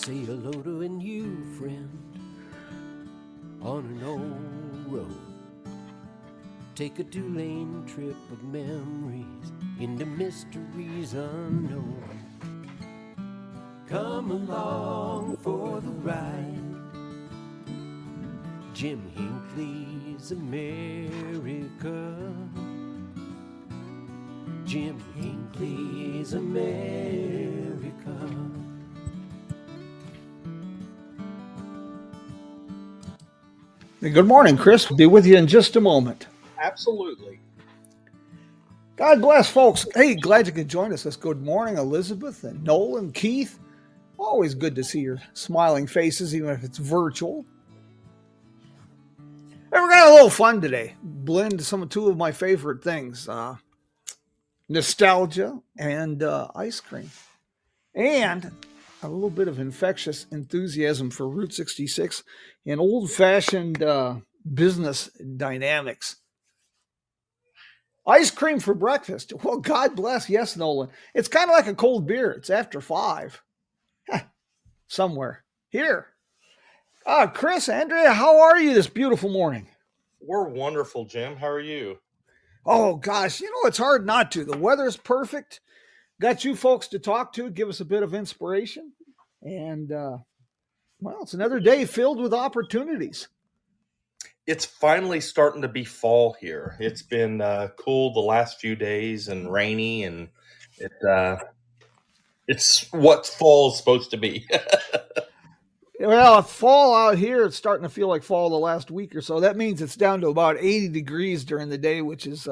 Say hello to a new friend on an old road. Take a 2-lane trip of memories into mysteries unknown. Come along for the ride. Jim Hinckley's America. Jim Hinckley's America. Good morning, Chris. We'll be with you in just a moment. Absolutely. God bless, folks. Hey, glad you could join us. Good morning, Elizabeth and Nolan, Keith. Always good to see your smiling faces, even if it's virtual. And we're going to have a little fun today. Blend two of my favorite things, nostalgia and ice cream. And a little bit of infectious enthusiasm for Route 66 and old-fashioned business dynamics. Ice cream for breakfast. Well, God bless. Yes, Nolan. It's kind of like a cold beer. It's after 5. Somewhere. Here. Chris, Andrea, how are you this beautiful morning? We're wonderful, Jim. How are you? Oh, gosh. It's hard not to. The weather's perfect. Got you folks to talk to. Give us a bit of inspiration. And, it's another day filled with opportunities. It's finally starting to be fall here. It's been cool the last few days and rainy, and it's what fall is supposed to be. Well, fall out here, it's starting to feel like fall the last week or so. That means it's down to about 80 degrees during the day, which is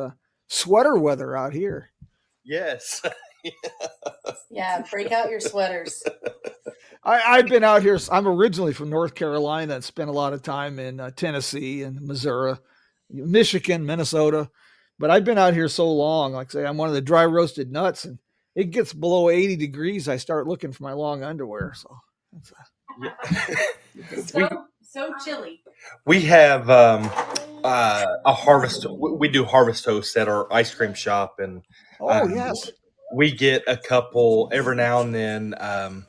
sweater weather out here. Yes. Yeah, break out your sweaters. I've been out here. I'm originally from North Carolina and spent a lot of time in Tennessee and Missouri, Michigan, Minnesota. But I've been out here so long. Like I say, I'm one of the dry roasted nuts, and it gets below 80 degrees. I start looking for my long underwear. So that's so chilly. We have a harvest. We do harvest toast at our ice cream shop, and yes. We get a couple every now and then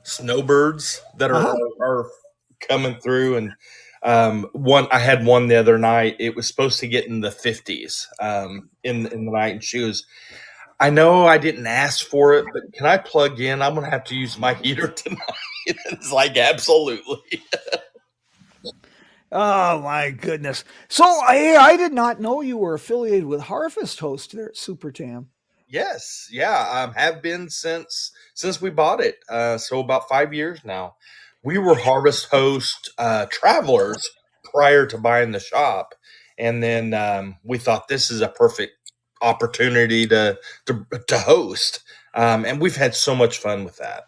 snowbirds that are coming through, and I had one the other night. It was supposed to get in the 50s in the night, and she was. I know I didn't ask for it, but can I plug in? I'm gonna have to use my heater tonight. It's like absolutely. Oh my goodness! So I did not know you were affiliated with Harvest Host there at Supertam. Yes, yeah, have been since we bought it. So about 5 years now. We were Harvest Host travelers prior to buying the shop, and then we thought this is a perfect opportunity to host, and we've had so much fun with that.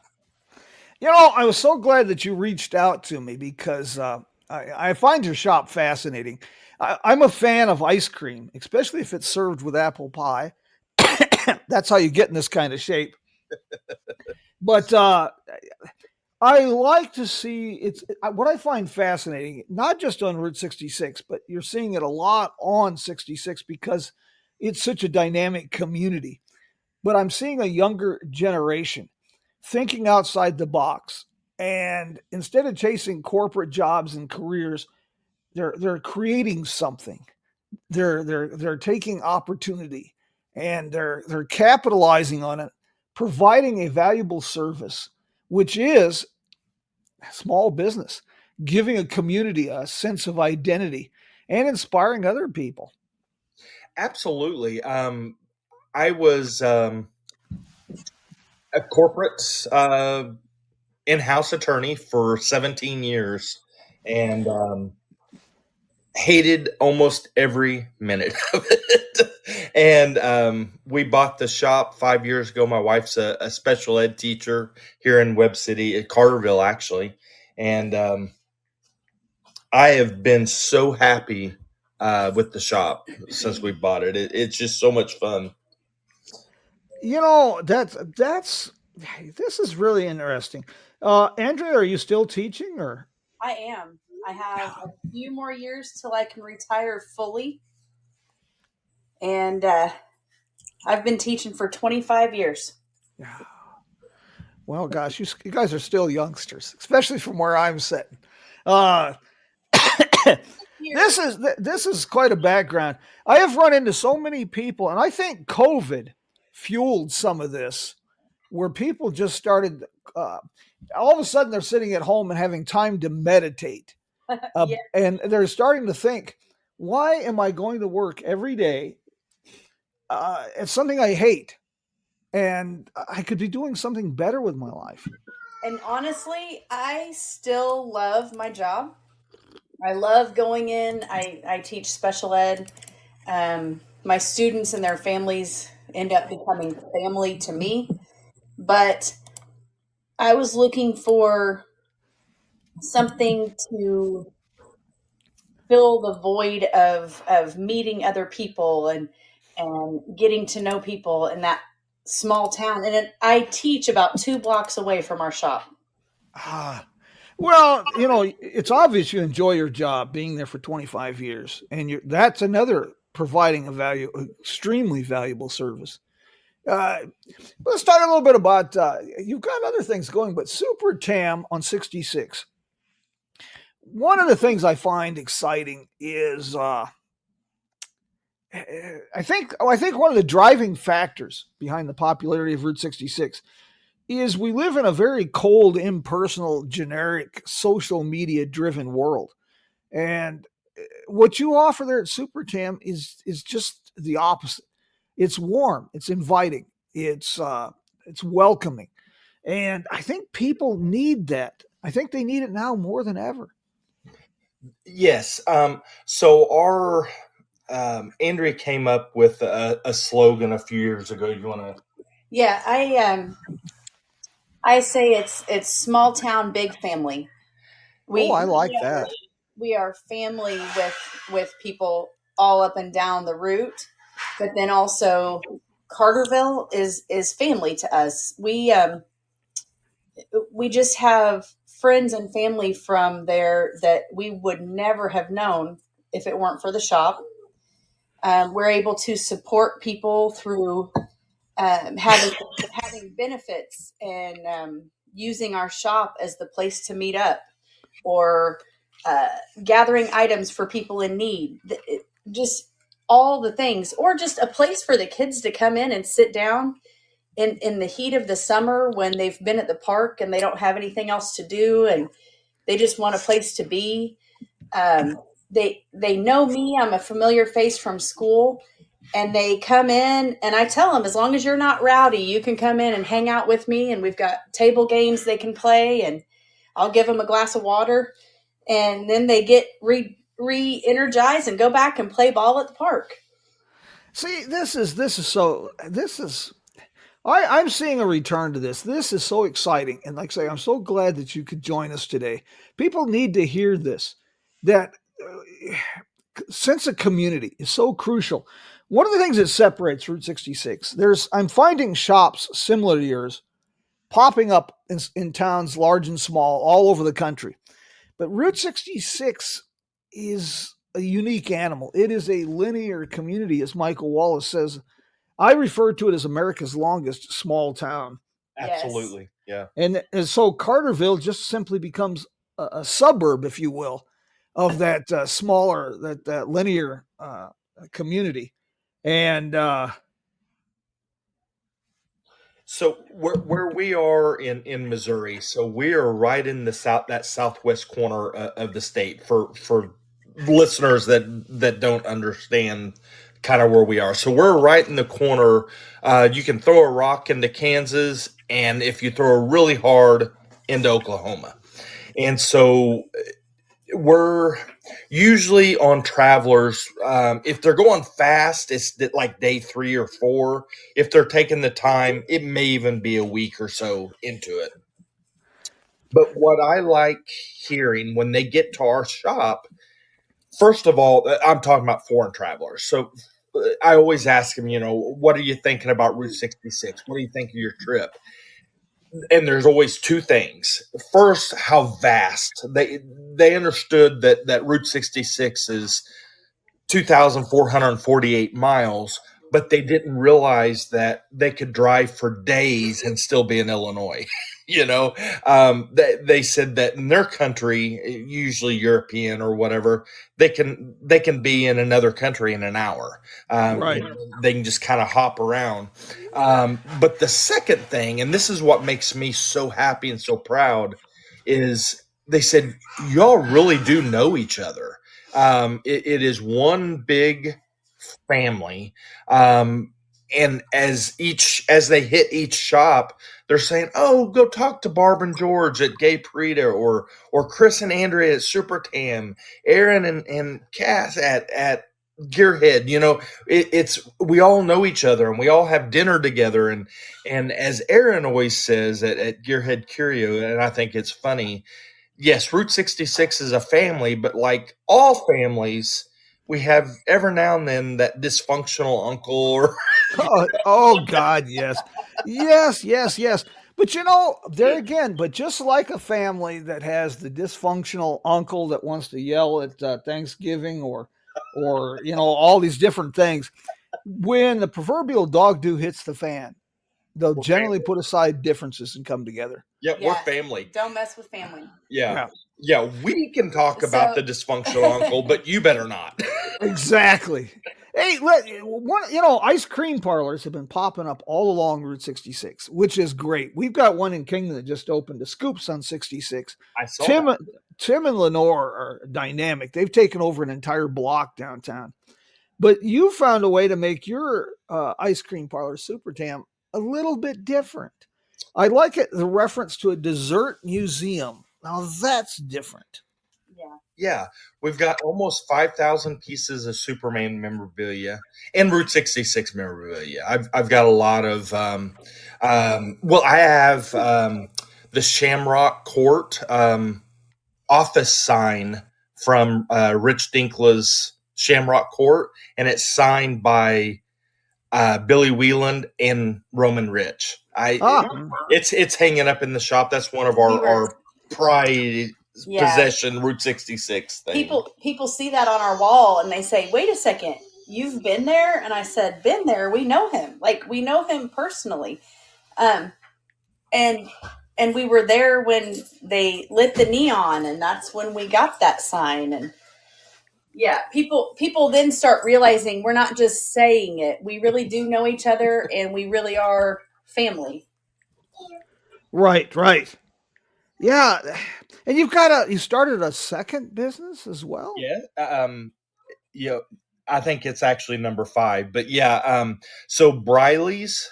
I was so glad that you reached out to me because I find your shop fascinating. I'm a fan of ice cream, especially if it's served with apple pie. That's how you get in this kind of shape. But I like to see what I find fascinating, not just on Route 66, but you're seeing it a lot on 66 because it's such a dynamic community. But I'm seeing a younger generation thinking outside the box. And instead of chasing corporate jobs and careers, they're creating something. They're taking opportunity and they're capitalizing on it, providing a valuable service, which is small business, giving a community a sense of identity and inspiring other people. Absolutely. I was a corporate in-house attorney for 17 years, and hated almost every minute of it. And we bought the shop 5 years ago. My wife's a special ed teacher here in Webb City, at Carterville, actually. And I have been so happy with the shop since we bought it. It's just so much fun. This is really interesting. Andrea, are you still teaching or? I am. I have a few more years till I can retire fully. And I've been teaching for 25 years. Well, gosh, you guys are still youngsters, especially from where I'm sitting. Uh, Here, this is quite a background. I have run into so many people, and I think COVID fueled some of this, where people just started. Uh, all of a sudden, they're sitting at home and having time to meditate, yeah, and they're starting to think, "Why am I going to work every day? It's something I hate, and I could be doing something better with my life." and honestly, I still love my job. I love going in. I teach special ed. My students and their families end up becoming family to me. But I was looking for something to fill the void of meeting other people and getting to know people in that small town. And I teach about 2 blocks away from our shop. Ah, well, it's obvious you enjoy your job being there for 25 years, and that's another providing extremely valuable service. Uh, let's talk a little bit about you've got other things going, but Supertam on 66. One of the things I find exciting is I think one of the driving factors behind the popularity of Route 66 is we live in a very cold, impersonal, generic, social media driven world. And what you offer there at Supertam is just the opposite. It's warm, it's inviting, it's welcoming. And I think people need that. I think they need it now more than ever. Yes. So our Andrea came up with a slogan a few years ago. You want to? Yeah, I say it's small town, big family. Oh, We I like that. we are family with people all up and down the route, but then also Carterville is family to us. We just have friends and family from there that we would never have known if it weren't for the shop. We're able to support people through having benefits and using our shop as the place to meet up or uh, gathering items for people in need. Just all the things, or just a place for the kids to come in and sit down in the heat of the summer when they've been at the park and they don't have anything else to do and they just want a place to be. Um, they know me. I'm a familiar face from school, and they come in and I tell them, as long as you're not rowdy, you can come in and hang out with me, and we've got table games they can play, and I'll give them a glass of water, and then they get re-energized and go back and play ball at the park. See, I'm seeing a return to this. This is so exciting. And like I say, I'm so glad that you could join us today. People need to hear this, that sense of community is so crucial. One of the things that separates Route 66, I'm finding shops similar to yours popping up in towns large and small all over the country. But Route 66 is a unique animal. It is a linear community, as Michael Wallace says. I refer to it as America's longest small town. Yes. Absolutely. Yeah. And so Carterville just simply becomes a suburb, if you will, of that smaller, that linear community. And So where we are in Missouri, so we are right in that southwest corner of the state. For listeners that don't understand kind of where we are, so we're right in the corner. You can throw a rock into Kansas, and if you throw it really hard, into Oklahoma. And so we're usually on travelers. If they're going fast, it's like day 3 or 4. If they're taking the time, it may even be a week or so into it. But what I like hearing when they get to our shop, first of all, I'm talking about foreign travelers. So I always ask them, what are you thinking about Route 66? What do you think of your trip? And there's always 2 things. First, how vast. They understood that Route 66 is 2,448 miles, but they didn't realize that they could drive for days and still be in Illinois. They said that in their country, usually European or whatever, they can be in another country in an hour. Right. They can just kind of hop around. But the second thing, and this is what makes me so happy and so proud, is they said y'all really do know each other. It is one big family. And as they hit each shop, they're saying, "Oh, go talk to Barb and George at Gay Parita, or Chris and Andrea at Supertam, Aaron and Cass at Gearhead." It's we all know each other and we all have dinner together. And as Aaron always says at Gearhead Curio, and I think it's funny. Yes, Route 66 is a family, but like all families, we have every now and then that dysfunctional uncle or Oh God, yes. Yes. But there again, but just like a family that has the dysfunctional uncle that wants to yell at Thanksgiving or all these different things, when the proverbial dog do hits the fan, they'll generally put aside differences and come together. Yeah, we're family. Don't mess with family. Yeah, we can talk about the dysfunctional uncle, but you better not. Exactly. Hey, ice cream parlors have been popping up all along Route 66, which is great. We've got one in Kingman that just opened, the Scoops on 66. I saw that. Tim and Lenore are dynamic. They've taken over an entire block downtown. But you found a way to make your ice cream parlor, Supertam, a little bit different. I like it, the reference to a dessert museum. Now that's different. Yeah, we've got almost 5,000 pieces of Superman memorabilia and Route 66 memorabilia. I've got a lot of, I have the Shamrock Court office sign from Rich Dinkla's Shamrock Court, and it's signed by Billy Wieland and Roman Rich. It's hanging up in the shop. That's one of our pride possession Route 66 thing. People see that on our wall and they say, "Wait a second, you've been there?" And I said, "Been there. We know him. Like, we know him personally." And we were there when they lit the neon, and that's when we got that sign. And people then start realizing we're not just saying it. We really do know each other, and we really are family. Right. Yeah. And you started a second business as well? Yeah. I think it's actually number 5, but so Briley's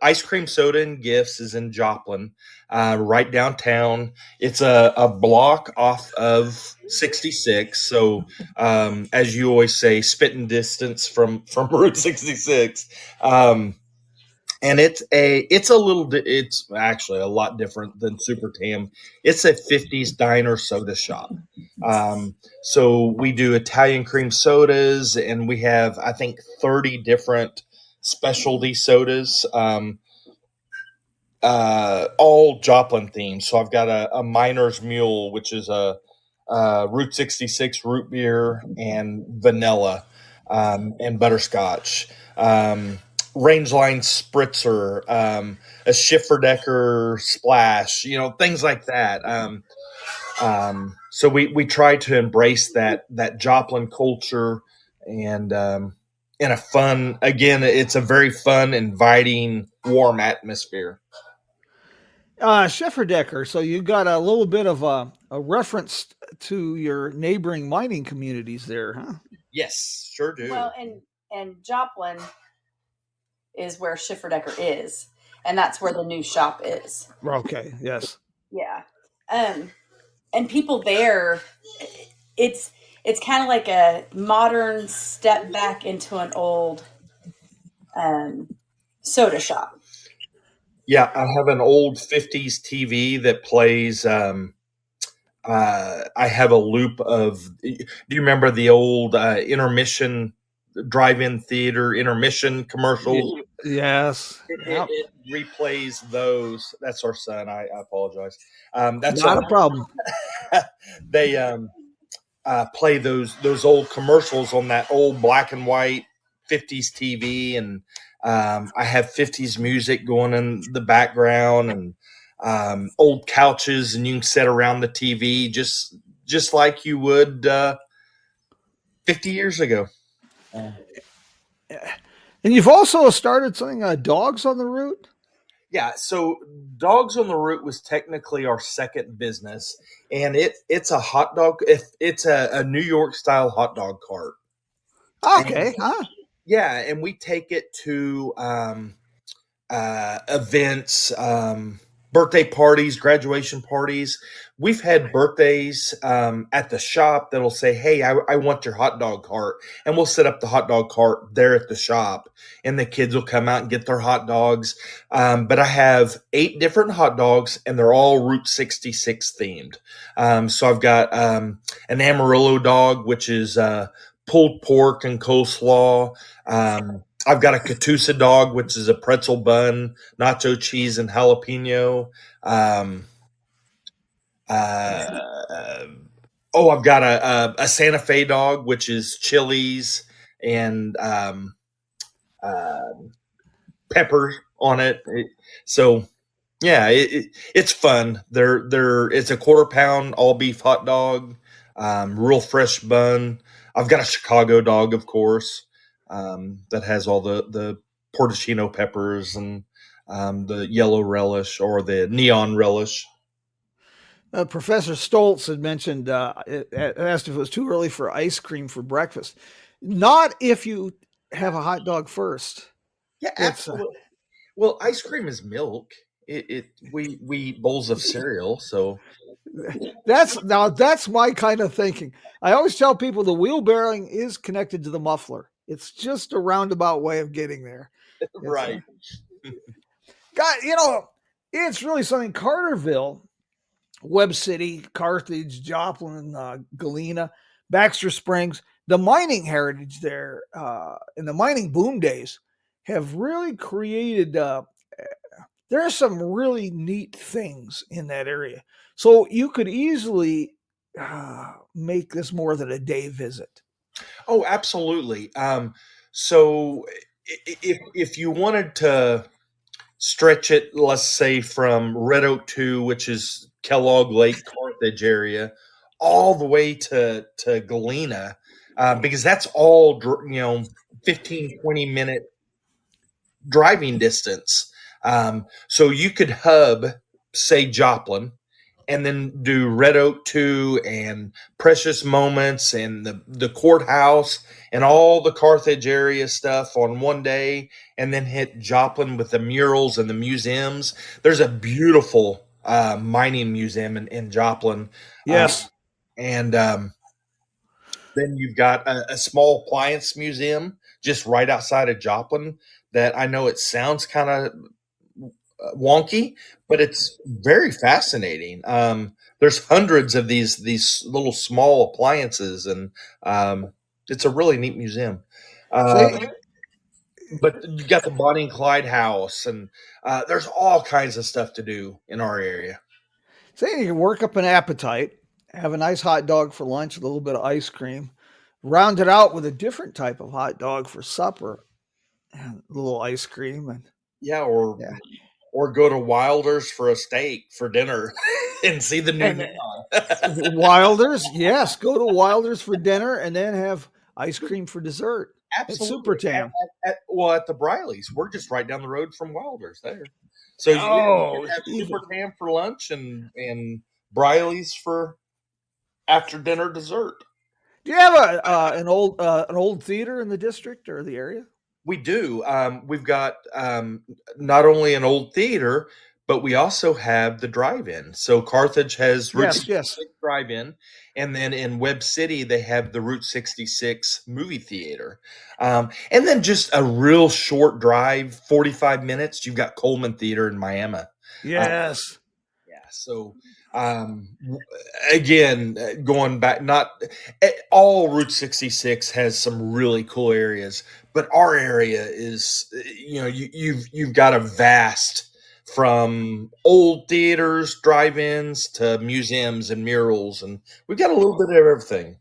ice cream soda and gifts is in Joplin, right downtown. It's a block off of 66. So, as you always say, spitting distance from Route 66. And it's actually a lot different than Supertam. It's a 50s diner soda shop. So we do Italian cream sodas, and we have, I think, 30 different specialty sodas, all Joplin themed. So I've got a Miner's Mule, which is a Route 66 root beer and vanilla, and butterscotch. Rangeline spritzer, a Schifferdecker splash, things like that. So we try to embrace that Joplin culture, and in a fun, again, it's a very fun, inviting, warm atmosphere. Schifferdecker. So you got a little bit of a reference to your neighboring mining communities there, huh? Yes, sure do. Well, and Joplin is where Schifferdecker is, and that's where the new shop is. Okay, yes. Yeah. And people there, it's kind of like a modern step back into an old soda shop. Yeah, I have an old 50s TV that plays I have a loop of, do you remember the old intermission drive-in theater intermission commercials? Yes. It replays those. That's our son. I apologize. That's not a problem. They play those old commercials on that old black and white 50s TV, and I have 50s music going in the background, and old couches, and you can sit around the TV just like you would 50 years ago. And you've also started something, Dogs on the Route? Yeah, so Dogs on the Route was technically our second business, and it's a hot dog. It's a New York style hot dog cart. Okay, huh? Yeah, and we take it to events, birthday parties, graduation parties. We've had birthdays at the shop that'll say, "Hey, I want your hot dog cart," and we'll set up the hot dog cart there at the shop, and the kids will come out and get their hot dogs. But I have 8 different hot dogs, and they're all Route 66 themed. So I've got an Amarillo dog, which is pulled pork and coleslaw. I've got a Catoosa dog, which is a pretzel bun, nacho cheese, and jalapeno. I've got a Santa Fe dog, which is chilies and pepper on it. It's fun. It's a quarter pound all beef hot dog, real fresh bun. I've got a Chicago dog, of course, that has all the portocino peppers and the yellow relish or the neon relish. Professor Stoltz had mentioned, asked if it was too early for ice cream for breakfast. Not if you have a hot dog first. Yeah, absolutely. Well, ice cream is milk. We eat bowls of cereal, so that's my kind of thinking. I always tell people the wheel bearing is connected to the muffler. It's just a roundabout way of getting there. Right. God, it's really something. Carterville, Webb City, Carthage, Joplin, Galena, Baxter Springs, the mining heritage there, in the mining boom days have really created, there are some really neat things in that area. So you could easily make this more than a day visit. Oh, absolutely. So if you wanted to stretch it, let's say from Red Oak 2, which is Kellogg Lake, Carthage area, all the way to Galena, because that's all 15, 20-minute driving distance. So you could hub, say, Joplin, and then do Red Oak 2 and Precious Moments and the courthouse and all the Carthage area stuff on one day, and then hit Joplin with the murals and the museums. There's a beautiful mining museum in Joplin. Yes. And then you've got a small appliance museum just right outside of Joplin that I know it sounds kind of wonky, but it's very fascinating. There's hundreds of these little small appliances, and it's a really neat museum. But you got the Bonnie and Clyde house, and there's all kinds of stuff to do in our area. So you can work up an appetite, have a nice hot dog for lunch, a little bit of ice cream, round it out with a different type of hot dog for supper, and a little ice cream, and or go to Wilder's for a steak for dinner and see the new Wilder's. Yes, go to Wilder's for dinner and then have ice cream for dessert. Absolutely. At Supertam. At the Briley's. We're just right down the road from Wilder's there. So you can have Supertam for lunch and Briley's for after dinner dessert. Do you have an old theater in the district or the area? We do. We've got not only an old theater, but we also have the drive-in. So Carthage has Route 66 drive-in, and then in Webb City they have the Route 66 movie theater. And then just a real short drive, 45 minutes, you've got Coleman Theater in Miami. Yes. So again, going back, not all Route 66 has some really cool areas, but our area is, you've got a vast, from old theaters, drive-ins to museums and murals, and we've got a little bit of everything.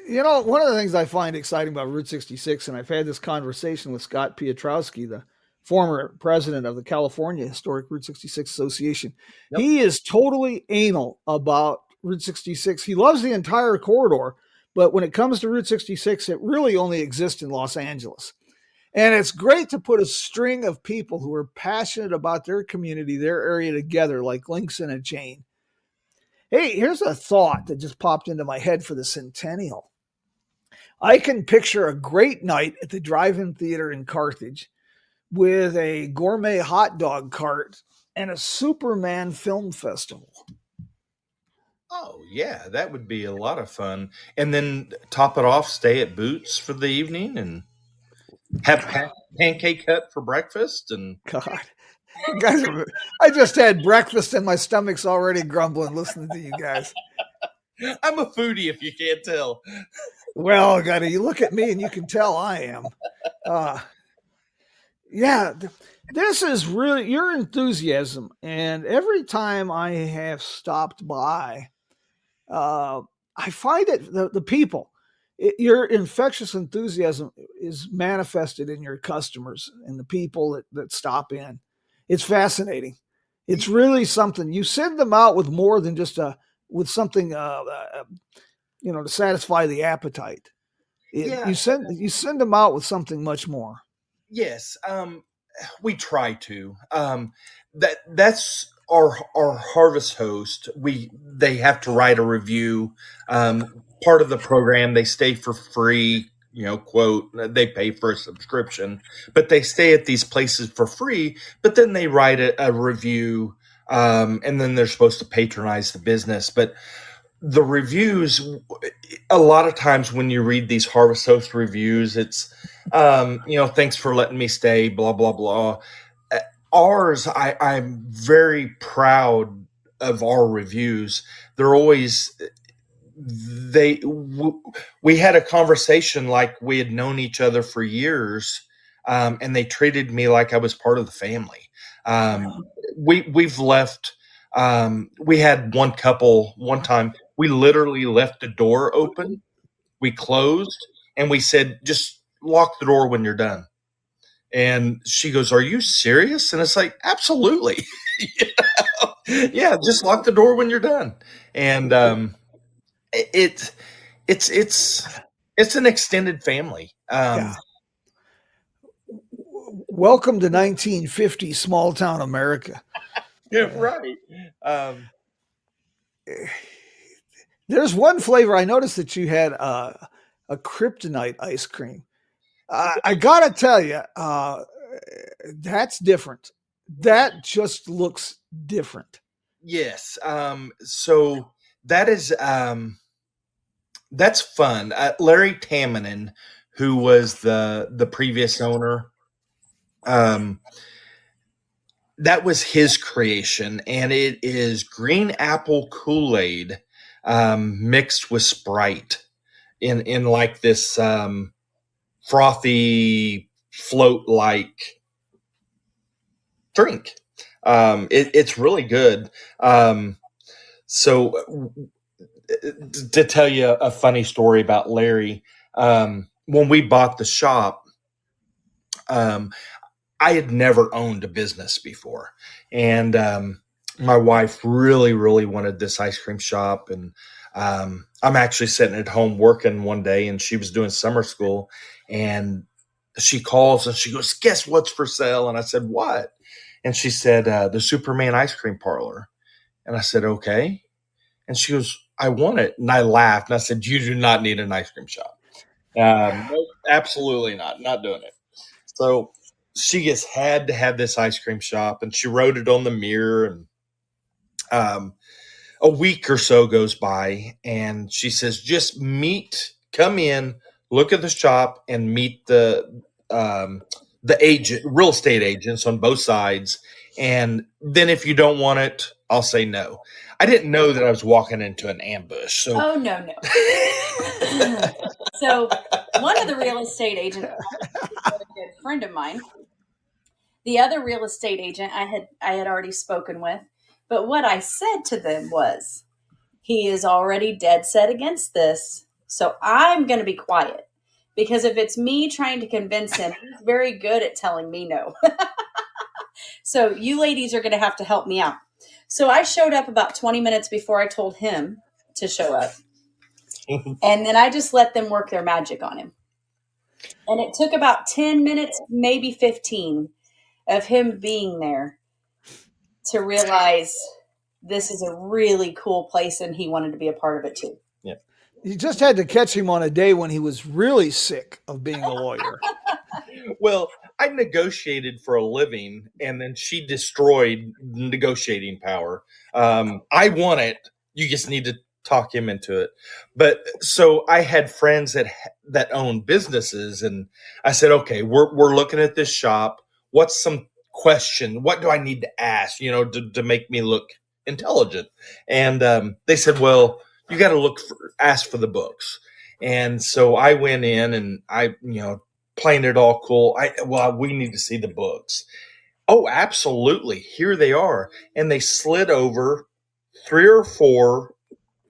One of the things I find exciting about Route 66, and I've had this conversation with Scott Piotrowski, the former president of the California Historic Route 66 Association. Yep. He is totally anal about Route 66. He loves the entire corridor, but when it comes to Route 66, it really only exists in Los Angeles. And it's great to put a string of people who are passionate about their community, their area together, like links in a chain. Hey, here's a thought that just popped into my head for the centennial. I can picture a great night at the drive-in theater in Carthage with a gourmet hot dog cart and a Superman film festival. Oh, yeah, that would be a lot of fun. And then top it off, stay at Boots for the evening and have pancake hut for breakfast. And God, you guys I just had breakfast and my stomach's already grumbling listening to you guys. I'm a foodie, if you can't tell. Well, Gunny, you look at me and you can tell I am. Yeah, this is really your enthusiasm. And every time I have stopped by, I find it the people, your infectious enthusiasm is manifested in your customers and the people that stop in. It's fascinating. It's really something. You send them out with more than just with something, to satisfy the appetite. Yeah. You send them out with something much more. Yes, we try to. That's our harvest host. They have to write a review. Part of the program, they stay for free. Quote, they pay for a subscription, but they stay at these places for free. But then they write a review, and then they're supposed to patronize the business. But the reviews, a lot of times when you read these Harvest Host reviews, it's, thanks for letting me stay, blah, blah, blah. Ours, I'm very proud of our reviews. They're always, we had a conversation like we had known each other for years, and they treated me like I was part of the family. We've left, we had one couple one time, we literally left the door open. We closed and we said, just lock the door when you're done. And she goes, "Are you serious?" And it's like, absolutely. Yeah, just lock the door when you're done. And it's an extended family. Yeah. Welcome to 1950 small town America. Yeah, right. There's one flavor. I noticed that you had a kryptonite ice cream. I gotta tell you, that's different. That just looks different. Yes. So that is that's fun. Larry Tamminen, who was the previous owner, that was his creation, and it is green apple Kool-Aid mixed with Sprite in like this frothy float like drink. It's really good. So to tell you a funny story about Larry, when we bought the shop, I had never owned a business before. And my wife really, really wanted this ice cream shop. And I'm actually sitting at home working one day, and she was doing summer school. And she calls and she goes, "Guess what's for sale?" And I said, "What?" And she said, "The Superman ice cream parlor." And I said, "Okay." And she goes, "I want it." And I laughed and I said, "You do not need an ice cream shop." Nope, absolutely not. Not doing it. So she just had to have this ice cream shop, and she wrote it on the mirror. And a week or so goes by, and she says, "Just come in, look at the shop, and meet the real estate agents on both sides. And then if you don't want it, I'll say no." I didn't know that I was walking into an ambush. So, oh no. So one of the real estate agents, a good friend of mine. The other real estate agent I had already spoken with, but what I said to them was, he is already dead set against this, so I'm going to be quiet. because if it's me trying to convince him, he's very good at telling me no. So you ladies are going to have to help me out. So I showed up about 20 minutes before I told him to show up. And then I just let them work their magic on him. And it took about 10 minutes, maybe 15, of him being there to realize this is a really cool place and he wanted to be a part of it too. Yeah. You just had to catch him on a day when he was really sick of being a lawyer. Well, I negotiated for a living, and then she destroyed negotiating power. I want it. You just need to talk him into it. But so I had friends that own businesses, and I said, okay, we're looking at this shop. What's some question? What do I need to ask, to make me look intelligent? And they said, well, you got to ask for the books. And so I went in and I, playing it all cool. We need to see the books. Oh, absolutely. Here they are. And they slid over 3 or 4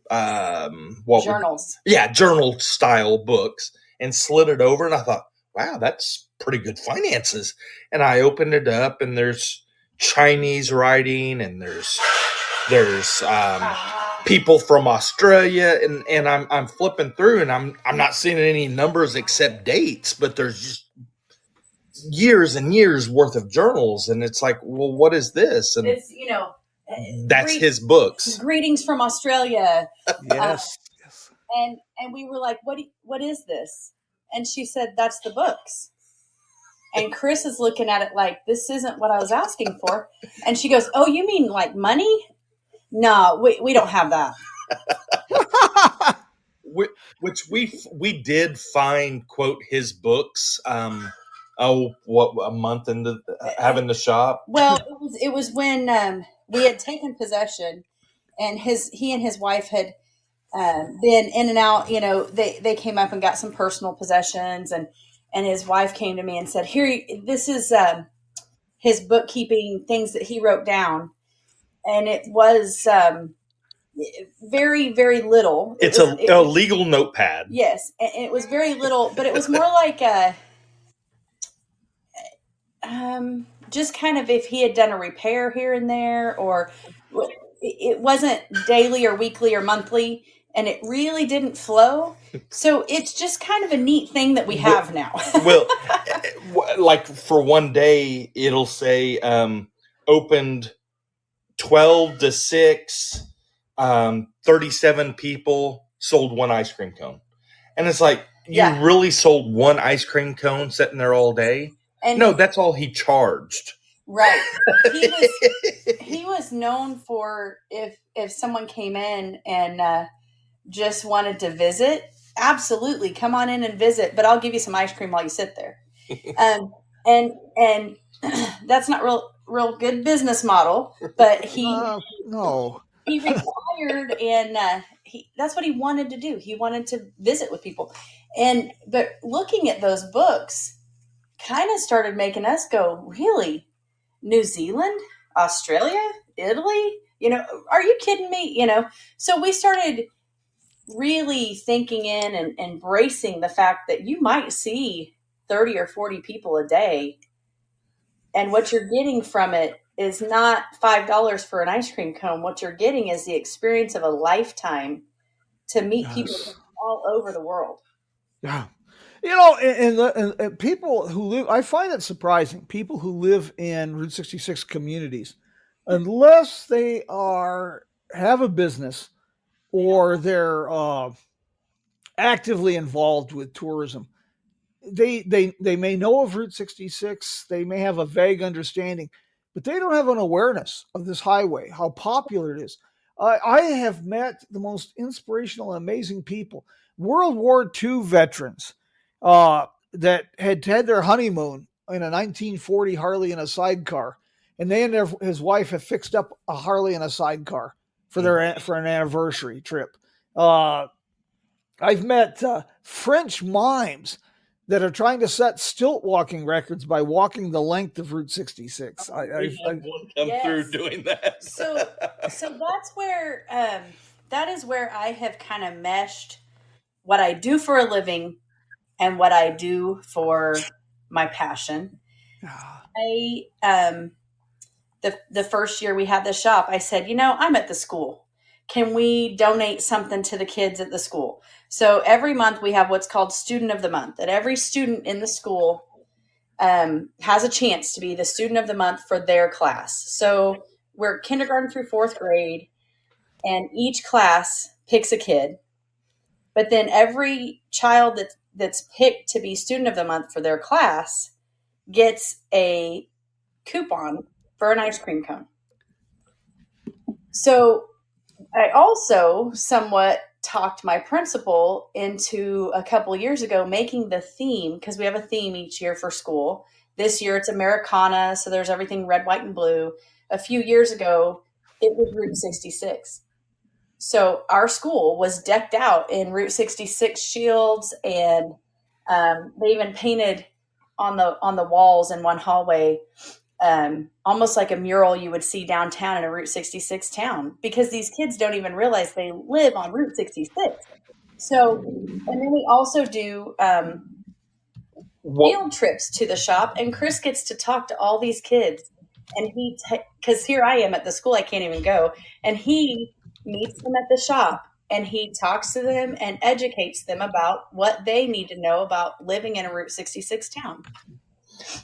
journals. Journal style books, and slid it over. And I thought, wow, that's pretty good finances. And I opened it up, and there's Chinese writing, and there's people from Australia, and I'm flipping through, and I'm not seeing any numbers except dates, but there's just years and years worth of journals, and it's like, well, what is this? And it's that's his books. Greetings from Australia. Yes. And we were like, what is this? And she said, that's the books. And Chris is looking at it like, this isn't what I was asking for. And she goes, oh, you mean like money? No, we don't have that. Which we did find, quote, his books. A month into having the shop. Well, it was when we had taken possession, and he and his wife had been in and out. They came up and got some personal possessions, and his wife came to me and said, "Here, this is his bookkeeping things that he wrote down." And it was very, very little. It's a legal notepad. Yes. And it was very little, but it was more like just kind of if he had done a repair here and there, or it wasn't daily or weekly or monthly, and it really didn't flow. So it's just kind of a neat thing that we have now. Well, like for one day, it'll say opened 12 to 6, 37 people, sold 1 ice cream cone. And it's like, you really sold 1 ice cream cone sitting there all day? And no, that's all he charged. Right. He was known for if someone came in and just wanted to visit, absolutely, come on in and visit, but I'll give you some ice cream while you sit there. And that's not real good business model, but he retired, and that's what he wanted to do. He wanted to visit with people, but looking at those books kind of started making us go, really? New Zealand, Australia, Italy? Are you kidding me? So we started really thinking in and embracing the fact that you might see 30 or 40 people a day, and what you're getting from it is not $5 for an ice cream cone. What you're getting is the experience of a lifetime to meet people from all over the world. Yeah. And people who live, I find it surprising, people who live in Route 66 communities, unless they have a business or they're actively involved with tourism, they may know of Route 66, they may have a vague understanding, but they don't have an awareness of this highway, how popular it is. I have met the most inspirational and amazing people, World War II veterans that had their honeymoon in a 1940 Harley and a sidecar, and they and his wife have fixed up a Harley and a sidecar for an anniversary trip. I've met French mimes that are trying to set stilt walking records by walking the length of Route 66. I had one come through doing that. So that's where that is where I have kind of meshed what I do for a living and what I do for my passion. Ah, The first year we had the shop, I said, I'm at the school. Can we donate something to the kids at the school? So every month we have what's called Student of the Month, and every student in the school has a chance to be the Student of the Month for their class. So we're kindergarten through fourth grade, and each class picks a kid. But then every child that's picked to be Student of the Month for their class gets a coupon for an ice cream cone. So I also somewhat talked my principal into a couple years ago making the theme, because we have a theme each year for school. This year it's Americana, so there's everything red, white, and blue. A few years ago, it was Route 66. So our school was decked out in Route 66 shields, and they even painted on the walls in one hallway almost like a mural you would see downtown in a Route 66 town, because these kids don't even realize they live on Route 66. So, and then we also do field trips to the shop, and Chris gets to talk to all these kids. And because here I am at the school, I can't even go. And he meets them at the shop, and he talks to them and educates them about what they need to know about living in a Route 66 town.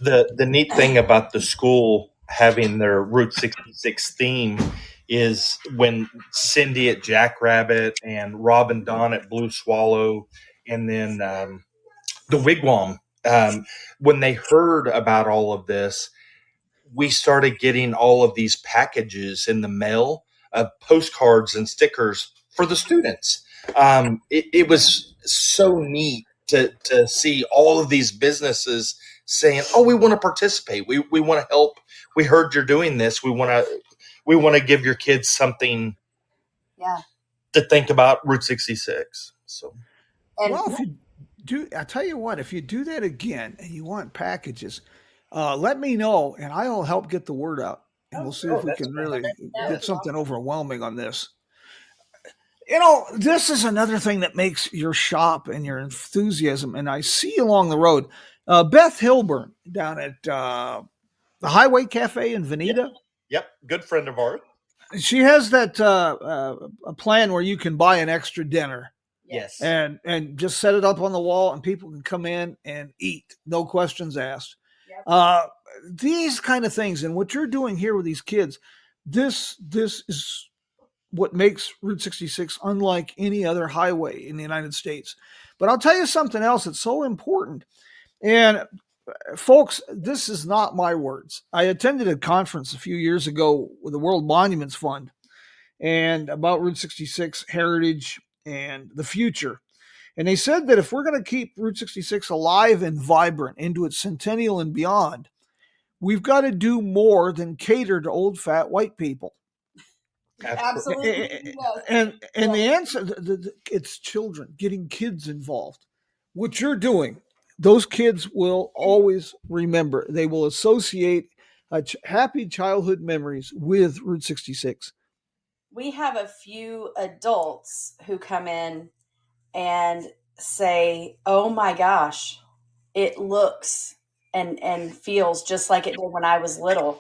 The neat thing about the school having their Route 66 theme is when Cindy at Jackrabbit and Rob and Don at Blue Swallow, and then the Wigwam, when they heard about all of this, we started getting all of these packages in the mail of postcards and stickers for the students. It was so neat to see all of these businesses saying, "Oh, we want to participate. We want to help. We heard you're doing this. We want to give your kids something to think about Route 66." So, well, if you do, I tell you what, if you do that again and you want packages, let me know and I'll help get the word out. And we'll see if we can really get something overwhelming on this. This is another thing that makes your shop and your enthusiasm. And I see along the road, Beth Hilburn down at the Highway Cafe in Veneta. Yep, good friend of ours. She has that a plan where you can buy an extra dinner. Yes. And just set it up on the wall, and people can come in and eat, no questions asked. Yep. These kind of things, and what you're doing here with these kids, this is what makes Route 66 unlike any other highway in the United States. But I'll tell you something else that's so important. And folks, this is not my words. I attended a conference a few years ago with the World Monuments Fund and about Route 66 heritage and the future. And they said that if we're going to keep Route 66 alive and vibrant into its centennial and beyond, we've got to do more than cater to old fat white people. Absolutely. And the answer, it's children, getting kids involved. What you're doing, those kids will always remember. They will associate happy childhood memories with Route 66. We have a few adults who come in and say, "Oh my gosh, it looks and feels just like it did when I was little."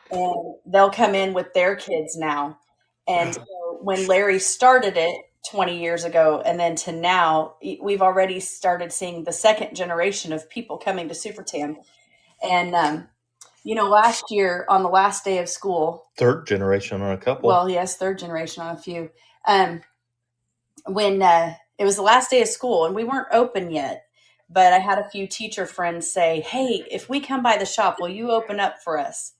And they'll come in with their kids now. And so when Larry started it 20 years ago and then to now, we've already started seeing the second generation of people coming to Supertam. And last year on the last day of school, Third generation on a couple. well, yes, third generation on a few. When it was the last day of school and we weren't open yet, but I had a few teacher friends say, "Hey, if we come by the shop, will you open up for us?"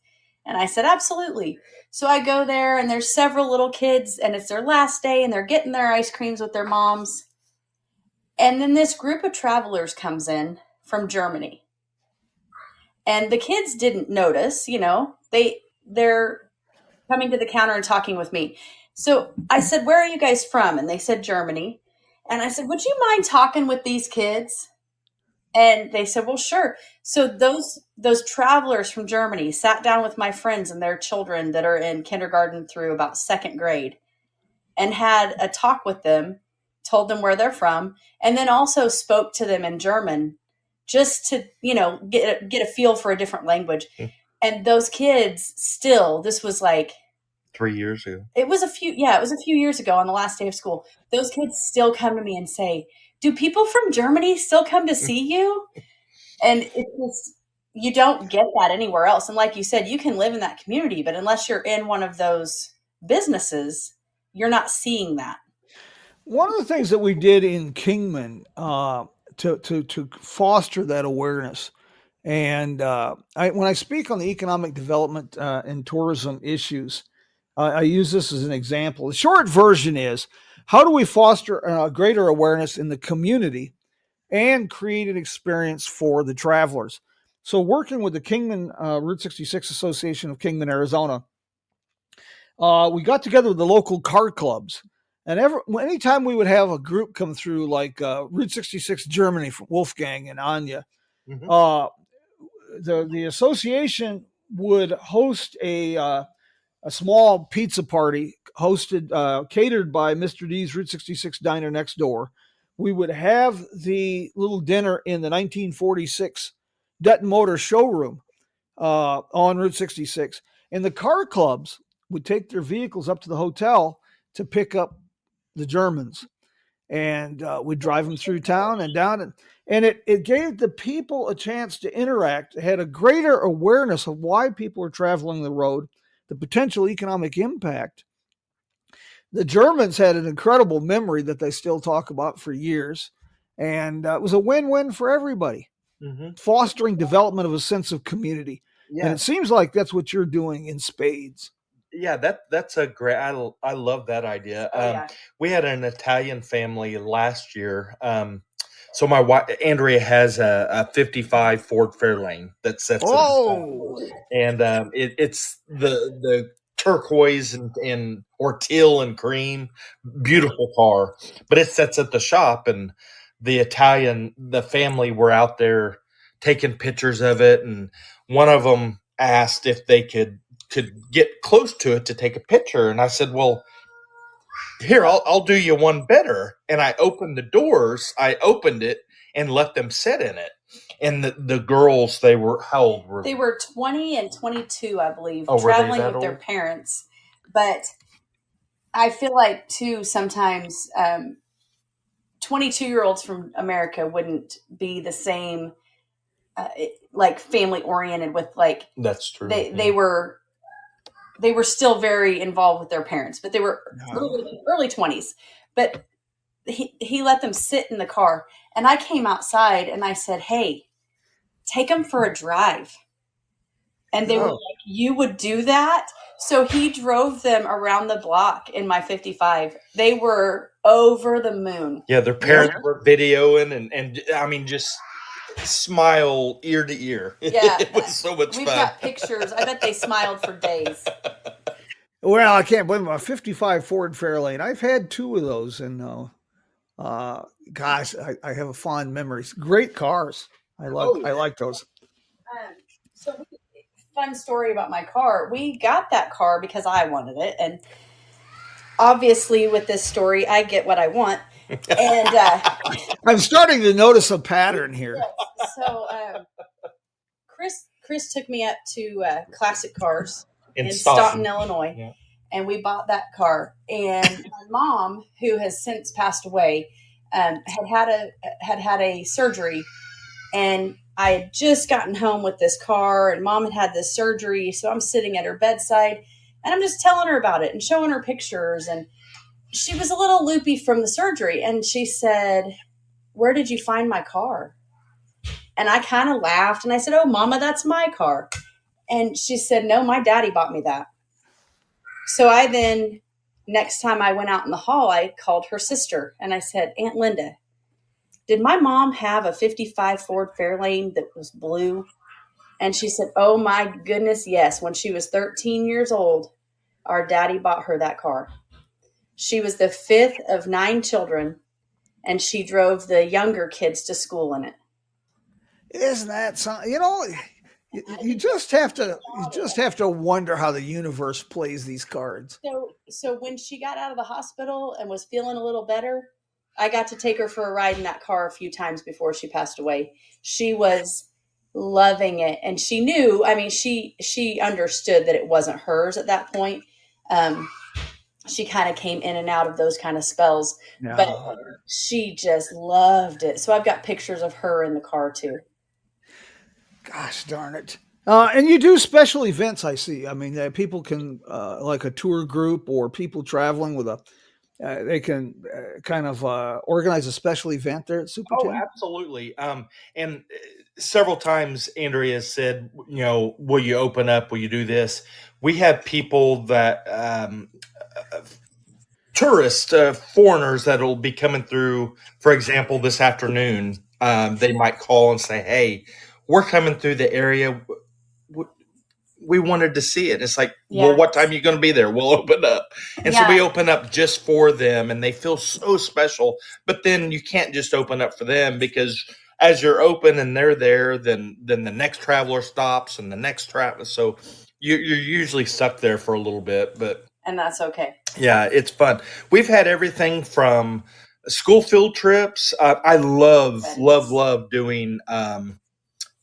And I said, "Absolutely." So I go there and there's several little kids and it's their last day and they're getting their ice creams with their moms. And then this group of travelers comes in from Germany. And the kids didn't notice, they're coming to the counter and talking with me. So I said, "Where are you guys from?" And they said, "Germany." And I said, "Would you mind talking with these kids?" And they said, "Well, sure." So those travelers from Germany sat down with my friends and their children that are in kindergarten through about second grade and had a talk with them told them where they're from, and then also spoke to them in German just to, get a feel for a different language. And those kids still, this was like 3 years ago. it was a few years ago on the last day of school. Those kids still come to me and say, do people from Germany still come to see you? And it's just, you don't get that anywhere else. And like you said, you can live in that community, but unless you're in one of those businesses, you're not seeing that. One of the things that we did in Kingman to foster that awareness, and when I speak on the economic development and tourism issues, I use this as an example. The short version is, how do we foster greater awareness in the community and create an experience for the travelers? So working with the Kingman Route 66 Association of Kingman, Arizona, we got together with the local car clubs. And anytime we would have a group come through, like Route 66 Germany from Wolfgang and Anya, the association would host a small pizza party catered by Mr. D's Route 66 diner next door. We would have the little dinner in the 1946 Dutton Motor showroom on Route 66. And the car clubs would take their vehicles up to the hotel to pick up the Germans. And we'd drive them through town and down. And it gave the people a chance to interact, had a greater awareness of why people are traveling the road, the potential economic impact. The Germans had an incredible memory that they still talk about for years. And it was a win-win for everybody, fostering development of a sense of community. Yeah. And it seems like that's what you're doing in spades. Yeah, that's a great, I love that idea. We had an Italian family last year. So my wife, Andrea, has a 55 Ford Fairlane that sets and it's the turquoise or teal and cream, beautiful car, but it sits at the shop, and the family were out there taking pictures of it, and one of them asked if they could get close to it to take a picture, and I said, well, here, I'll do you one better. And I opened the doors, I opened it and let them sit in it. And the girls, how old were they? They were 20 and 22, I believe, traveling with their parents. But I feel like, too, sometimes 22-year-olds from America wouldn't be the same, like family-oriented with, like... That's true. They were still very involved with their parents, but they were early 20s. But he let them sit in the car. And I came outside and I said, hey, take them for a drive. And they were like, you would do that? So he drove them around the block in my 55. They were over the moon. Yeah, their parents were videoing and I mean, just smile ear to ear. Yeah. It was so much fun. We've got pictures. I bet they smiled for days. Well, I can't believe a 55 Ford Fairlane. I've had two of those, and gosh, I have a fond memories. Great cars. I like those. So, fun story about my car. We got that car because I wanted it, and obviously, with this story, I get what I want. And I'm starting to notice a pattern here. Yes. So, Chris took me up to Classic Cars in Staunton, Illinois, and we bought that car. And my mom, who has since passed away, had a surgery, and I had just gotten home with this car, and Mom had this surgery. So I'm sitting at her bedside, and I'm just telling her about it and showing her pictures. And she was a little loopy from the surgery, and she said, "Where did you find my car?" And I kind of laughed, and I said, "Oh, Mama, that's my car." And she said, "No, my daddy bought me that." So I then, next time I went out in the hall, I called her sister, and I said, "Aunt Linda, did my mom have a 55 Ford Fairlane that was blue?" And she said, "Oh, my goodness, yes. When she was 13 years old, our daddy bought her that car." She was the fifth of 9 children, and she drove the younger kids to school in it. Isn't that something? You just have to wonder how the universe plays these cards. So when she got out of the hospital and was feeling a little better, I got to take her for a ride in that car a few times before she passed away. She was loving it, and she knew. I mean, she understood that it wasn't hers at that point. She kind of came in and out of those kind of spells, but she just loved it. So I've got pictures of her in the car too. Gosh darn it. And you do special events, I see. I mean, people can, like a tour group or people traveling with they can kind of organize a special event there at Supertam. Oh, absolutely. And several times Andrea said, will you open up? Will you do this? We have people that, tourists, foreigners that'll be coming through, for example, this afternoon. They might call and say, hey, we're coming through the area. We wanted to see it. It's like, well, what time are you going to be there? We'll open up. And so we open up just for them, and they feel so special. But then you can't just open up for them, because as you're open and they're there, then the next traveler stops and the next traveler. So you're usually stuck there for a little bit, and that's okay. Yeah, it's fun. We've had everything from school field trips. I love doing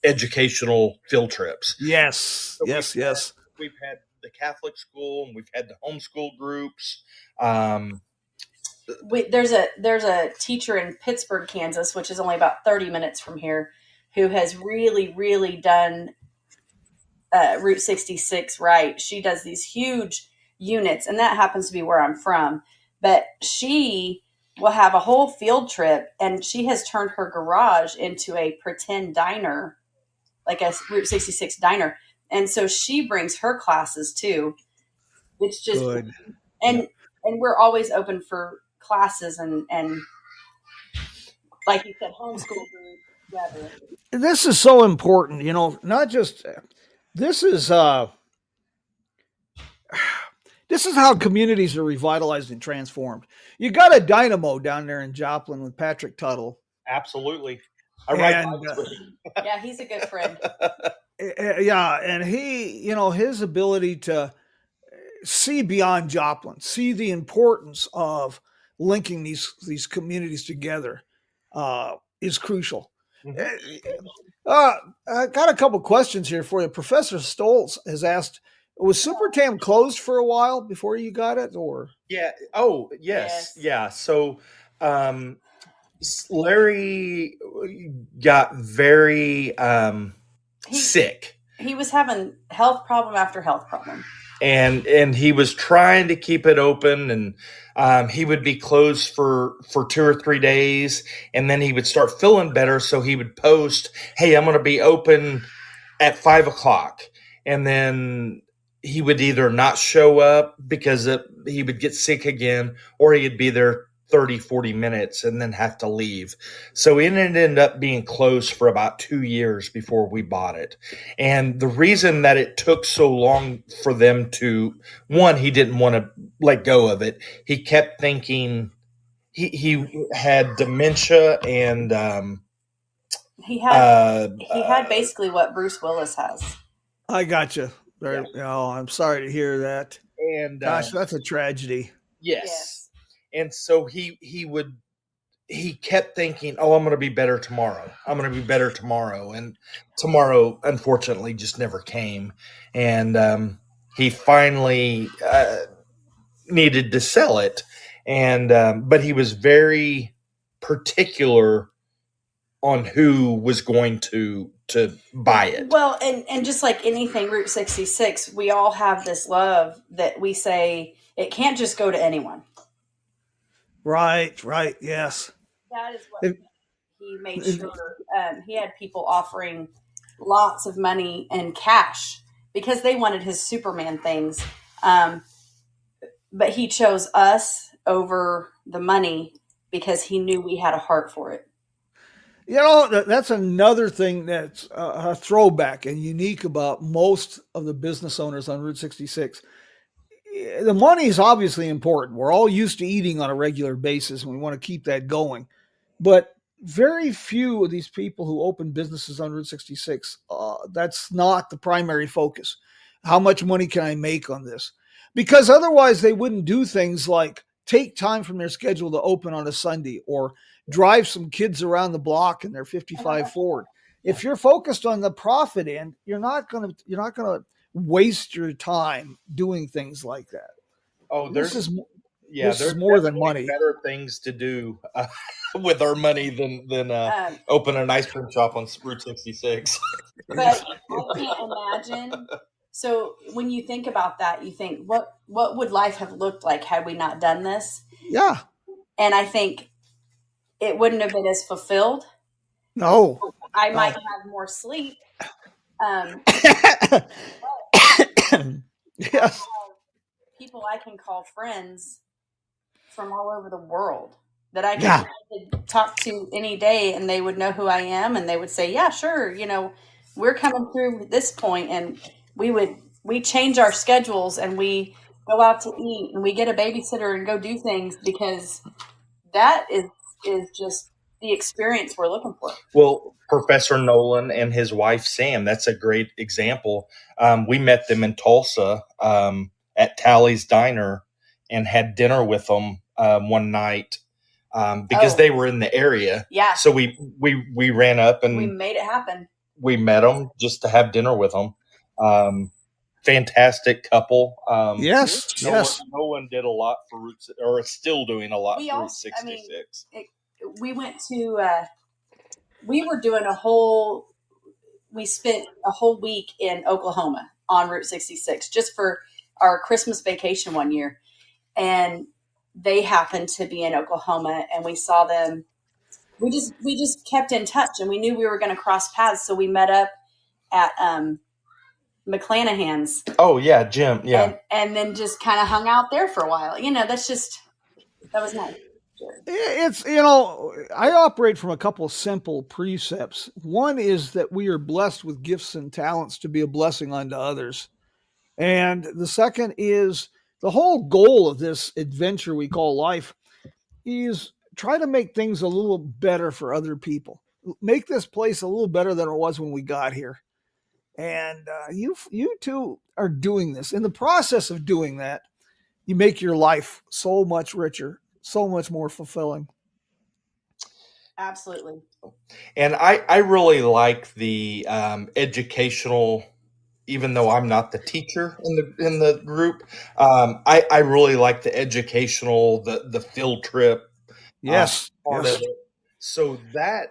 educational field trips. Yes, So yes. We've had the Catholic school, and we've had the homeschool groups. There's a teacher in Pittsburgh, Kansas, which is only about 30 minutes from here, who has really, really done Route 66 right. She does these huge units, and that happens to be where I'm from. But she will have a whole field trip, and she has turned her garage into a pretend diner, like a Route 66 diner. And so she brings her classes too. It's just good. And we're always open for classes and like you said, homeschool groups, whatever. This is so important, not just this is how communities are revitalized and transformed. You got a dynamo down there in Joplin with Patrick Tuttle. Absolutely. Yeah, he's a good friend. Yeah, and he, his ability to see beyond Joplin, see the importance of linking these communities together is crucial. Mm-hmm. I got a couple questions here for you. Professor Stoltz has asked, was Supertam closed for a while before you got it, or? Yeah. Oh, yes. Yeah. So, Larry got very sick. He was having health problem after health problem. And he was trying to keep it open, and he would be closed for 2 or 3 days, and then he would start feeling better. So he would post, hey, I'm going to be open at 5:00. And then he would either not show up because he would get sick again, or he'd be there 30, 40 minutes and then have to leave. So it ended up being closed for about 2 years before we bought it. And the reason that it took so long for them to, one, he didn't want to let go of it. He kept thinking he had dementia, and he had basically what Bruce Willis has. I gotcha. Yeah. Oh, I'm sorry to hear that. And gosh, that's a tragedy. Yes. And so he kept thinking, oh, I'm going to be better tomorrow. I'm going to be better tomorrow. And tomorrow, unfortunately, just never came. And he finally needed to sell it. And but he was very particular on who was going to buy it. Well, and just like anything, Route 66, we all have this love that we say it can't just go to anyone. Right, yes. That is what he made sure. He had people offering lots of money and cash because they wanted his Superman things. But he chose us over the money because he knew we had a heart for it. That's another thing that's a throwback and unique about most of the business owners on Route 66. The money is obviously important. We're all used to eating on a regular basis, and we want to keep that going. But very few of these people who open businesses on Route 66, that's not the primary focus. How much money can I make on this? Because otherwise they wouldn't do things like take time from their schedule to open on a Sunday or drive some kids around the block in their 55 Ford. If you're focused on the profit end, you're not going to waste your time doing things like that. Oh, This is there's more than definitely money. better things to do with our money than open an ice cream shop on Route 66. But I can't imagine. So when you think about that, you think, what would life have looked like had we not done this? Yeah. And I think it wouldn't have been as fulfilled. No. I might have more sleep. Yes. People I can call friends from all over the world that I can talk to any day, and they would know who I am, and they would say, yeah, sure, we're coming through this point, and we change our schedules, and we go out to eat, and we get a babysitter and go do things, because that is just the experience we're looking for. Well, Professor Nolan and his wife Sam, that's a great example. We met them in Tulsa at Tally's Diner and had dinner with them one night because they were in the area. Yeah. So we ran up and we made it happen. We met them just to have dinner with them. Fantastic couple. Yes. Nolan did a lot for Roots, or is still doing a lot for Route 66. We went to, we spent a whole week in Oklahoma on Route 66 just for our Christmas vacation one year. And they happened to be in Oklahoma, and we saw them. We just kept in touch, and we knew we were going to cross paths. So we met up at McClanahan's. Oh yeah, Jim. Yeah. And then just kind of hung out there for a while. That was nice. It's, I operate from a couple of simple precepts. One is that we are blessed with gifts and talents to be a blessing unto others. And the second is the whole goal of this adventure we call life is try to make things a little better for other people. Make this place a little better than it was when we got here. And you two are doing this. In the process of doing that, you make your life so much richer, so much more fulfilling. Absolutely. And I really like the educational, even though I'm not the teacher in the group, I really like the educational, the field trip. Yes. Part of it. So that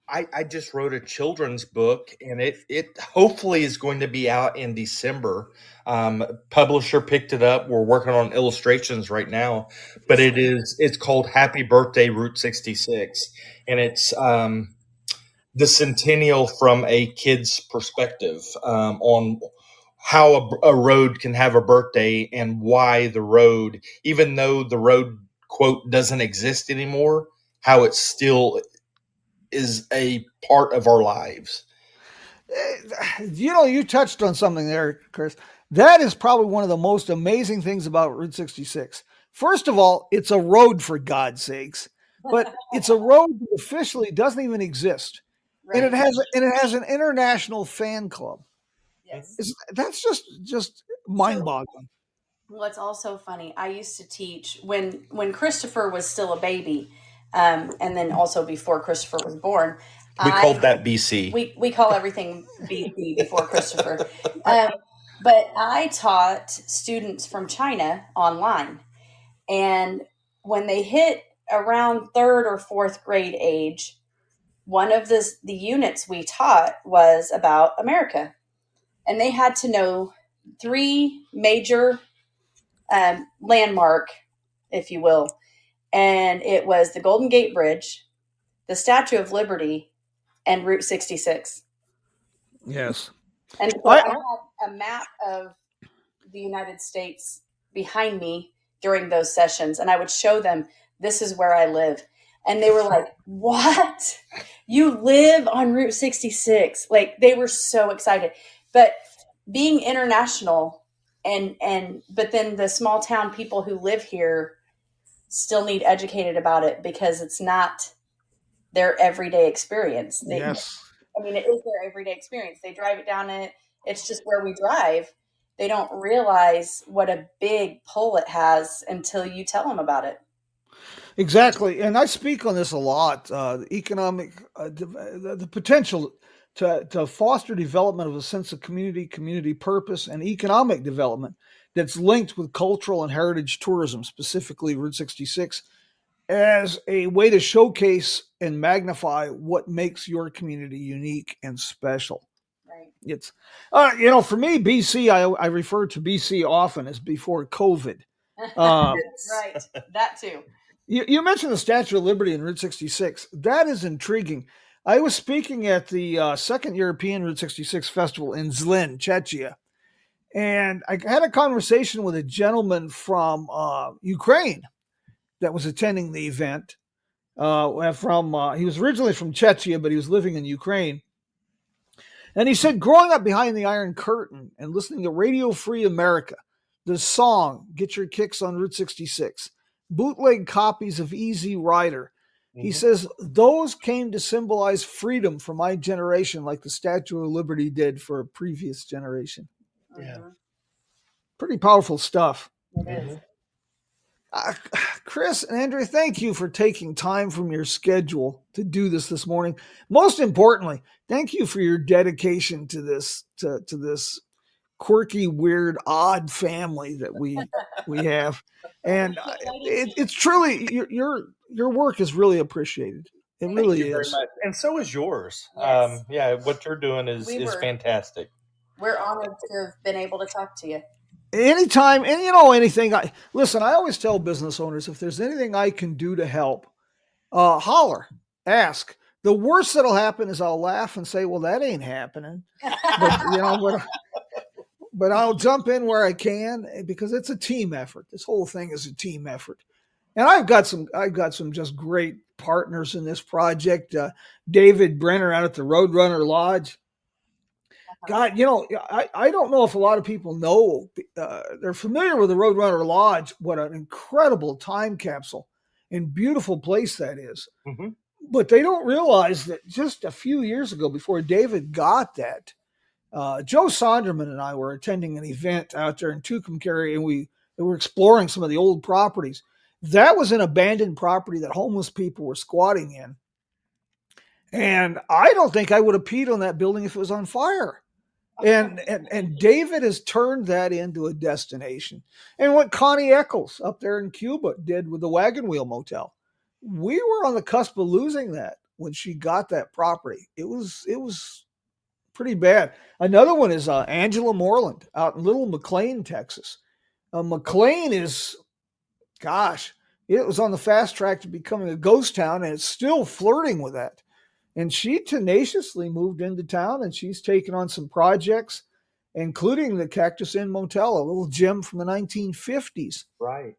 I just wrote a children's book, and it hopefully is going to be out in December. Publisher picked it up. We're working on illustrations right now, but it's called Happy Birthday Route 66, and it's the centennial from a kid's perspective on how a road can have a birthday, and why the road, even though the road, quote, doesn't exist anymore, how it still is a part of our lives. You touched on something there, Chris. That is probably one of the most amazing things about Route 66. First of all, it's a road, for God's sakes, but it's a road that officially doesn't even exist. Right. And it has an international fan club. Yes. That's just mind-boggling. Well, it's also funny. I used to teach when Christopher was still a baby, and then also before Christopher was born. We called that BC. We call everything BC before Christopher. But I taught students from China online. And when they hit around 3rd or 4th grade age, one of the units we taught was about America. And they had to know 3 major landmark, if you will. And it was the Golden Gate Bridge, the Statue of Liberty, and Route 66. Yes. And so I had a map of the United States behind me during those sessions, and I would show them, this is where I live. And they were like, what? You live on Route 66? Like, they were so excited. But being international, but then the small town people who live here still need educated about it, because it's not their everyday experience. Yes. I mean, it is their everyday experience. They drive it down, and it's just where we drive. they don't realize what a big pull it has until you tell them about it. Exactly, and I speak on this a lot. The economic, the potential to foster development of a sense of community, community purpose, and economic development that's linked with cultural and heritage tourism, specifically Route 66, as a way to showcase and magnify what makes your community unique and special. Right. It's, for me, BC, I refer to BC often as before COVID. Right. That too. You mentioned the Statue of Liberty in Route 66. That is intriguing. I was speaking at the second European Route 66 festival in Zlin, Czechia, and I had a conversation with a gentleman from Ukraine that was attending the event. He was originally from Czechia, but he was living in Ukraine. And he said, growing up behind the Iron Curtain and listening to Radio Free America, the song "Get Your Kicks on Route 66," bootleg copies of Easy Rider. He says those came to symbolize freedom for my generation, like the Statue of Liberty did for a previous generation. Yeah. Pretty powerful stuff. It is. Chris and Andrea, thank you for taking time from your schedule to do this morning. Most importantly, thank you for your dedication to this this quirky, weird, odd family that we have, and it's truly your work is really appreciated. It really is, very much. And so is yours. Yes. What you're doing is fantastic. We're honored to have been able to talk to you. Anytime, and anything. I always tell business owners, if there's anything I can do to help, holler, ask. The worst that'll happen is I'll laugh and say, "Well, that ain't happening," but I'll jump in where I can because it's a team effort. This whole thing is a team effort, and I've got some just great partners in this project. David Brenner out at the Roadrunner Lodge. God, I don't know if a lot of people know, they're familiar with the Roadrunner Lodge, what an incredible time capsule and beautiful place that is. Mm-hmm. But they don't realize that just a few years ago, before David got that, Joe Sonderman and I were attending an event out there in Tucumcari, and we were exploring some of the old properties. That was an abandoned property that homeless people were squatting in. And I don't think I would have peed on that building if it was on fire. And David has turned that into a destination. And what Connie Eccles up there in Cuba did with the Wagon Wheel Motel, we were on the cusp of losing that when she got that property. It was pretty bad. Another one is Angela Moreland out in Little McLean, Texas. McLean is, it was on the fast track to becoming a ghost town, and it's still flirting with that. And she tenaciously moved into town, and she's taken on some projects, including the Cactus Inn Motel, a little gym from the 1950s. Right.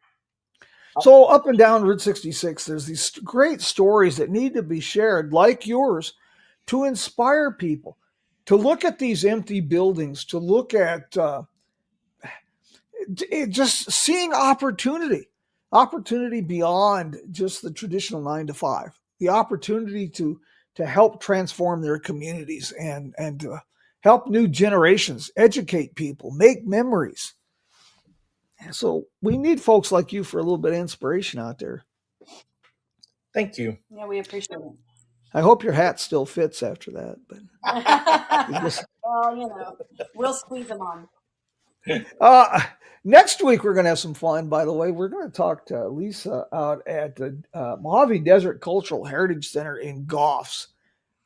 So up and down Route 66, there's these great stories that need to be shared, like yours, to inspire people, to look at these empty buildings, to look at just seeing opportunity beyond just the traditional 9 to 5, the opportunity to help transform their communities and to help new generations, educate people, make memories. And so we need folks like you for a little bit of inspiration out there. Thank you. Yeah, we appreciate it. I hope your hat still fits after that. But well, we'll squeeze them on. Next week, we're going to have some fun, by the way. We're going to talk to Lisa out at the Mojave Desert Cultural Heritage Center in Goffs,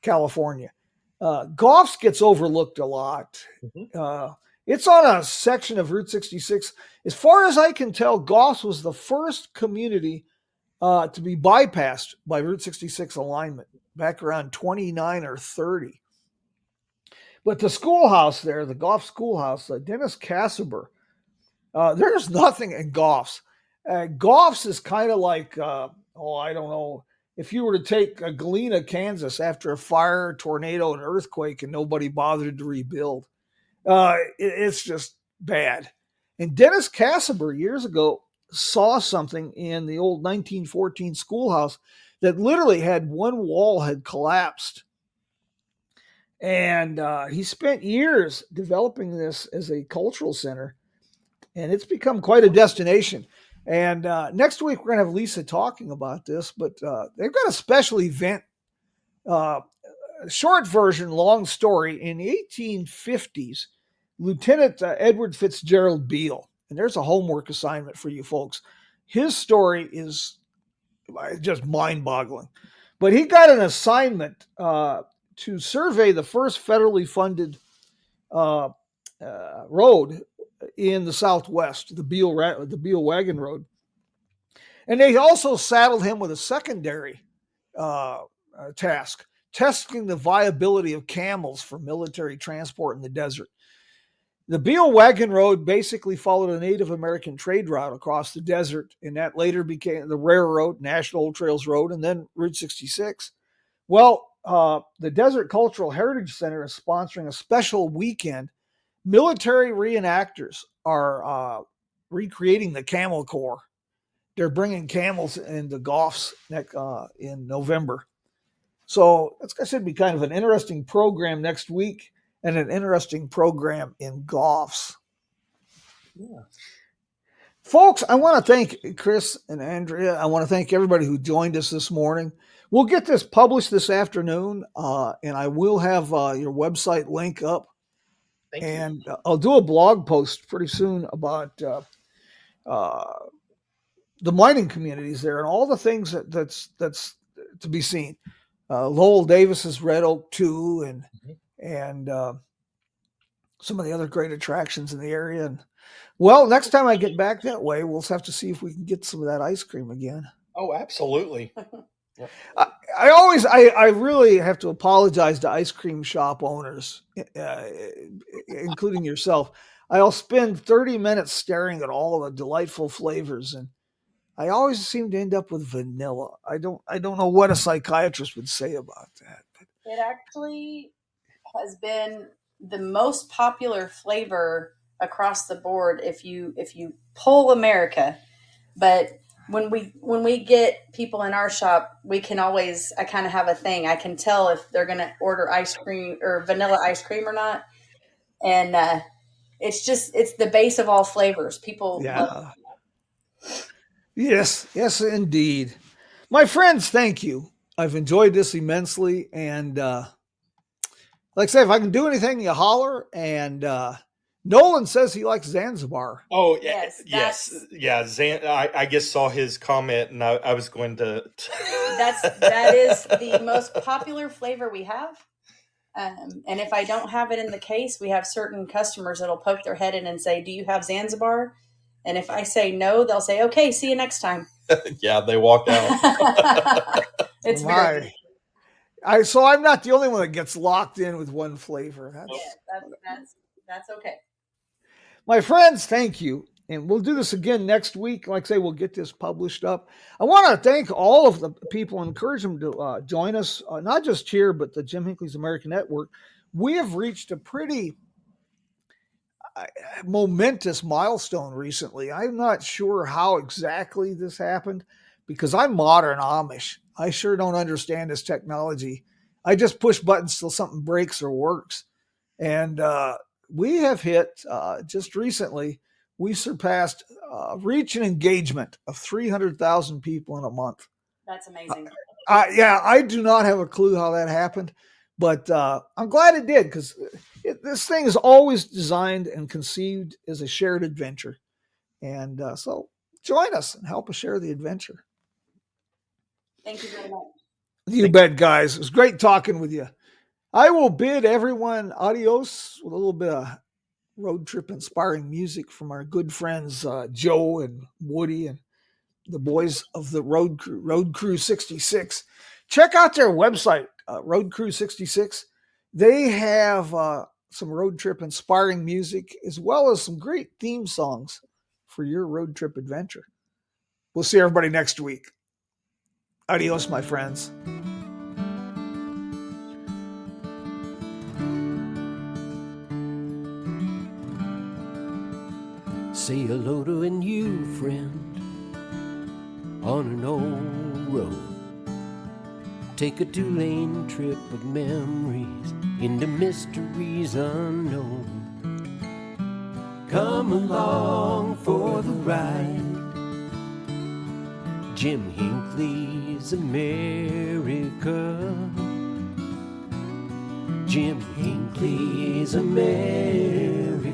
California. Goffs gets overlooked a lot. Mm-hmm. It's on a section of Route 66. As far as I can tell, Goffs was the first community to be bypassed by Route 66 alignment back around 29 or 30. But the schoolhouse there, the Goff Schoolhouse, Dennis Cassaber, there's nothing in Goffs. Goffs is kind of like, I don't know, if you were to take Galena, Kansas after a fire, tornado, and earthquake and nobody bothered to rebuild. It's just bad. And Dennis Cassaber years ago saw something in the old 1914 schoolhouse that literally had one wall had collapsed. And he spent years developing this as a cultural center, and it's become quite a destination. And next week, we're going to have Lisa talking about this, but they've got a special event, short version, long story. In the 1850s, Lieutenant Edward Fitzgerald Beale, and there's a homework assignment for you folks. His story is just mind-boggling. But he got an assignment to survey the first federally funded road in the Southwest, the Beale Wagon Road. And they also saddled him with a secondary task, testing the viability of camels for military transport in the desert. The Beale Wagon Road basically followed a Native American trade route across the desert, and that later became the Railroad, National Old Trails Road, and then Route 66. Well, the Desert Cultural Heritage Center is sponsoring a special weekend. Military reenactors are recreating the Camel Corps. They're bringing camels into Goffs in November. So that's going to be kind of an interesting program next week, and an interesting program in Goffs. Yeah. Folks, I want to thank Chris and Andrea. I want to thank everybody who joined us this morning. We'll get this published this afternoon, and I will have your website link up. Thank you. And I'll do a blog post pretty soon about the mining communities there and all the things that's to be seen. Lowell Davis's Red Oak 2 and some of the other great attractions in the area. And well, next time I get back that way, we'll have to see if we can get some of that ice cream again. Oh, absolutely. I really have to apologize to ice cream shop owners, including yourself. I'll spend 30 minutes staring at all of the delightful flavors, and I always seem to end up with vanilla. I don't know what a psychiatrist would say about that. It actually has been the most popular flavor across the board if you poll America. But when we get people in our shop, I kind of have a thing. I can tell if they're going to order ice cream or vanilla ice cream or not. And it's the base of all flavors. People love it. Yes, indeed. My friends, thank you. I've enjoyed this immensely. And like I say, if I can do anything, you holler. And Nolan says he likes Zanzibar. Oh, yes. Yeah. I just saw his comment, and I was going to. That is the most popular flavor we have. And if I don't have it in the case, we have certain customers that'll poke their head in and say, "Do you have Zanzibar?" And if I say no, they'll say, "Okay, see you next time." Yeah, they walk out. It's very good. So I'm not the only one that gets locked in with one flavor. That's okay. My friends, thank you. And we'll do this again next week. Like I say, we'll get this published up. I want to thank all of the people and encourage them to join us, not just here, but the Jim Hinckley's American Network. We have reached a pretty momentous milestone recently. I'm not sure how exactly this happened because I'm modern Amish. I sure don't understand this technology. I just push buttons till something breaks or works. And we have hit just recently, we surpassed reach and engagement of 300,000 people in a month. That's amazing. I do not have a clue how that happened, but I'm glad it did because this thing is always designed and conceived as a shared adventure. And so join us and help us share the adventure. Thank you very much. You bet, guys. It was great talking with you. I will bid everyone adios with a little bit of road trip inspiring music from our good friends Joe and Woody and the boys of the Road Crew 66. Check out their website, Road Crew 66. They have some road trip inspiring music as well as some great theme songs for your road trip adventure. We'll see everybody next week. Adios, my friends. Say hello to a new friend on an old road. Take a 2-lane trip of memories into mysteries unknown. Come along for the ride. Jim Hinckley's America. Jim Hinckley's America.